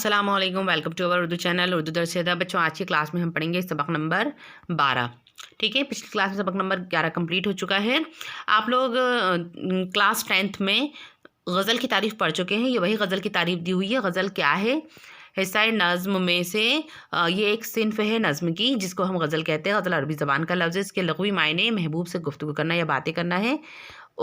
अस्सलाम वालेकुम, welcome to our Urdu channel Urdu Dars Adab. बच्चों, आज की क्लास में हम पढ़ेंगे सबक नंबर 12। ठीक है, पिछली क्लास में सबक नंबर 11 कंप्लीट हो चुका है। आप लोग क्लास 10th में गज़ल की तारीफ़ पढ़ चुके हैं। ये वही गज़ल की तारीफ़ दी हुई है। गज़ल क्या है? हिस्सा नज़्म में से ये एक सिन्फ़ है नज़्म की, जिसको हम गज़ल कहते हैं। गज़ल अरबी ज़बान का लफ्ज़ है। इसके लग़वी मायने महबूब से गुफ्तगू करना या बातें करना है।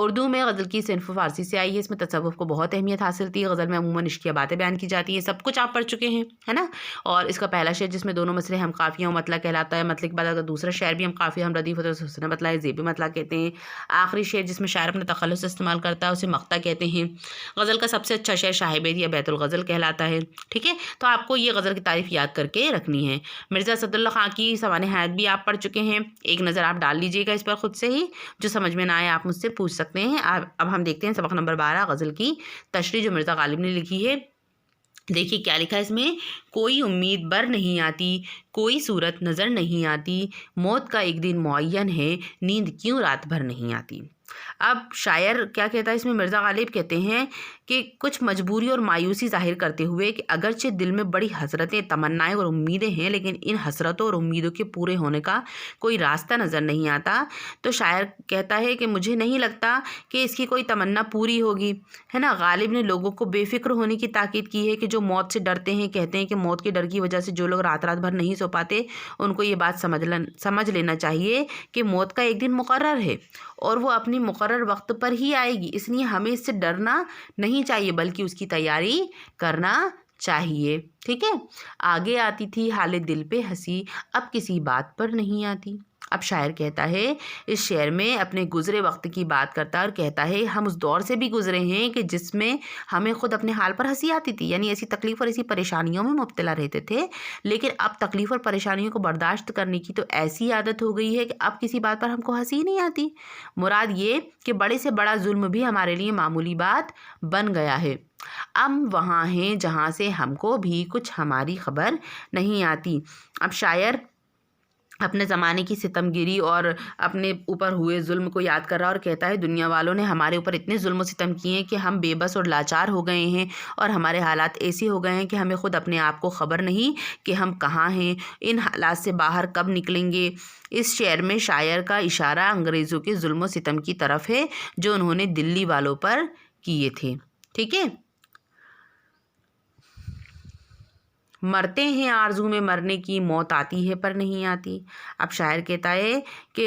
उर्दू में गज़ल की सिन्फ़ फ़ारसी से आई है। इसमें तसव्वुफ़ को बहुत अहमियत हासिल थी। गज़ल में अमूमन इश्किया बातें बयान की जाती हैं। सब कुछ आप पढ़ चुके हैं, है ना? और इसका पहला शेर जिसमें दोनों मसले हम काफ़िया और मतला कहलाता है। मतले के बाद अगर दूसरा शेर भी हम काफ़िया हम रदीफ़ होता है, हुस्न मतला है, ज़ेबी मतला कहते हैं। आखिरी शेर जिसमें शायर अपने तख़ल्लुस इस्तेमाल करता है, उसे मक़ता कहते हैं। गज़ल का सबसे अच्छा शेर शाहिबेद या बैतुल गज़ल कहलाता है। ठीक है, तो आपको ये गज़ल की तारीफ़ याद करके रखनी है। मिर्ज़ा असदुल्लाह ख़ां की सवाने हयात भी आप पढ़ चुके हैं। एक नज़र आप डाल लीजिएगा इस पर खुद से ही। जो समझ में ना आए आप मुझसे पूछ सकते हैं। अब हम देखते हैं सबक नंबर 12 गज़ल की तशरीह जो मिर्ज़ा गालिब ने लिखी है। देखिए क्या लिखा है इसमें। कोई उम्मीद बर नहीं आती, कोई सूरत नज़र नहीं आती, मौत का एक दिन मुअय्यन है, नींद क्यों रात भर नहीं आती। अब शायर क्या कहता है इसमें, मिर्ज़ा गालिब कहते हैं कि कुछ मजबूरी और मायूसी ज़ाहिर करते हुए कि अगरचे दिल में बड़ी हसरतें, तमन्नाएं और उम्मीदें हैं, लेकिन इन हसरतों और उम्मीदों के पूरे होने का कोई रास्ता नज़र नहीं आता। तो शायर कहता है कि मुझे नहीं लगता कि इसकी कोई तमन्ना पूरी होगी, है ना। गालिब ने लोगों को बेफिक्र होने की ताकीद की है कि जो मौत से डरते हैं। कहते हैं कि मौत के डर की वजह से जो लोग रात रात भर नहीं सो पाते, उनको ये बात समझ लेना चाहिए कि मौत का एक दिन मुकर्रर है और वो अपनी मुकर्रर वक्त पर ही आएगी। इसलिए हमें इससे डरना नहीं चाहिए, बल्कि उसकी तैयारी करना चाहिए। ठीक है, आगे आती थी हाले दिल पे हंसी, अब किसी बात पर नहीं आती। अब शायर कहता है इस शेर में अपने गुजरे वक्त की बात करता है और कहता है हम उस दौर से भी गुजरे हैं कि जिसमें हमें खुद अपने हाल पर हंसी आती थी, यानी ऐसी तकलीफ़ और ऐसी परेशानियों में मुब्तला रहते थे। लेकिन अब तकलीफ़ और परेशानियों को बर्दाश्त करने की तो ऐसी आदत हो गई है कि अब किसी बात पर हमको हंसी ही नहीं आती। मुराद ये कि बड़े से बड़ा जुल्म भी हमारे लिए मामूली बात बन गया है। हम वहाँ हैं जहाँ से हमको भी कुछ हमारी खबर नहीं आती। अब शायर अपने ज़माने की सितमगिरी और अपने ऊपर हुए जुल्म को याद कर रहा है और कहता है दुनिया वालों ने हमारे ऊपर इतने जुल्म सितम किए हैं कि हम बेबस और लाचार हो गए हैं और हमारे हालात ऐसे हो गए हैं कि हमें खुद अपने आप को ख़बर नहीं कि हम कहाँ हैं, इन हालात से बाहर कब निकलेंगे। इस शेर में शायर का इशारा अंग्रेज़ों के जुल्म सितम की तरफ है जो उन्होंने दिल्ली वालों पर किए थे। ठीक है, मरते हैं आरजू में मरने की, मौत आती है पर नहीं आती। अब शायर कहता है कि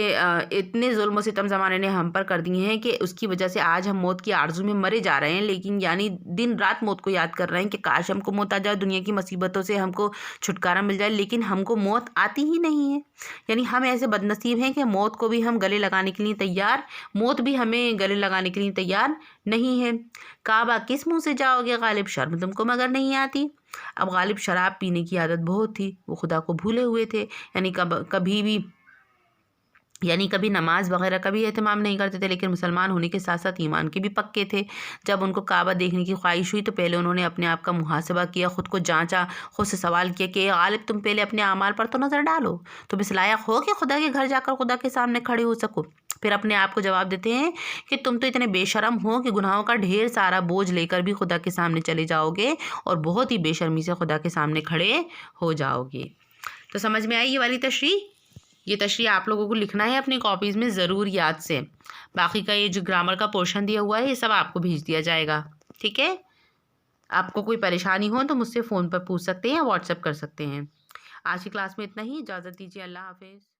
इतने जुल्म सितम ज़माने ने हम पर कर दिए हैं कि उसकी वजह से आज हम मौत की आरजू में मरे जा रहे हैं, लेकिन यानी दिन रात मौत को याद कर रहे हैं कि काश हमको मौत आ जाए, दुनिया की मुसीबतों से हमको छुटकारा मिल जाए, लेकिन हमको मौत आती ही नहीं है। यानी हम ऐसे बदनसीब हैं कि मौत को भी हम गले लगाने के लिए तैयार, मौत भी हमें गले लगाने के लिए तैयार नहीं है। काबा किस मुँह से जाओगे गालिब, शर्म तुमको मगर नहीं आती। अब गालिब शराब पीने की आदत बहुत थी, वो खुदा को भूले हुए थे, यानी कभी नमाज वगैरह का भी एहतमाम नहीं करते थे, लेकिन मुसलमान होने के साथ साथ ईमान के भी पक्के थे। जब उनको काबा देखने की ख्वाहिश हुई तो पहले उन्होंने अपने आप का मुहासबा किया, खुद को जांचा, खुद से सवाल किया कि गालिब तुम पहले अपने अमाल पर तो नज़र डालो, तुम इस लायक हो कि खुदा के घर जाकर खुदा के सामने खड़े हो सको। फिर अपने आप को जवाब देते हैं कि तुम तो इतने बेशर्म हो कि गुनाहों का ढेर सारा बोझ लेकर भी खुदा के सामने चले जाओगे और बहुत ही बेशर्मी से खुदा के सामने खड़े हो जाओगे। तो समझ में आई ये वाली तशरीह। ये तशरीह आप लोगों को लिखना है अपनी कॉपीज़ में ज़रूर याद से। बाकी का ये जो ग्रामर का पोर्शन दिया हुआ है ये सब आपको भेज दिया जाएगा। ठीक है, आपको कोई परेशानी हो तो मुझसे फ़ोन पर पूछ सकते हैं या व्हाट्सएप कर सकते हैं। आज की क्लास में इतना ही, इजाज़त दीजिए, अल्लाह हाफ़िज़।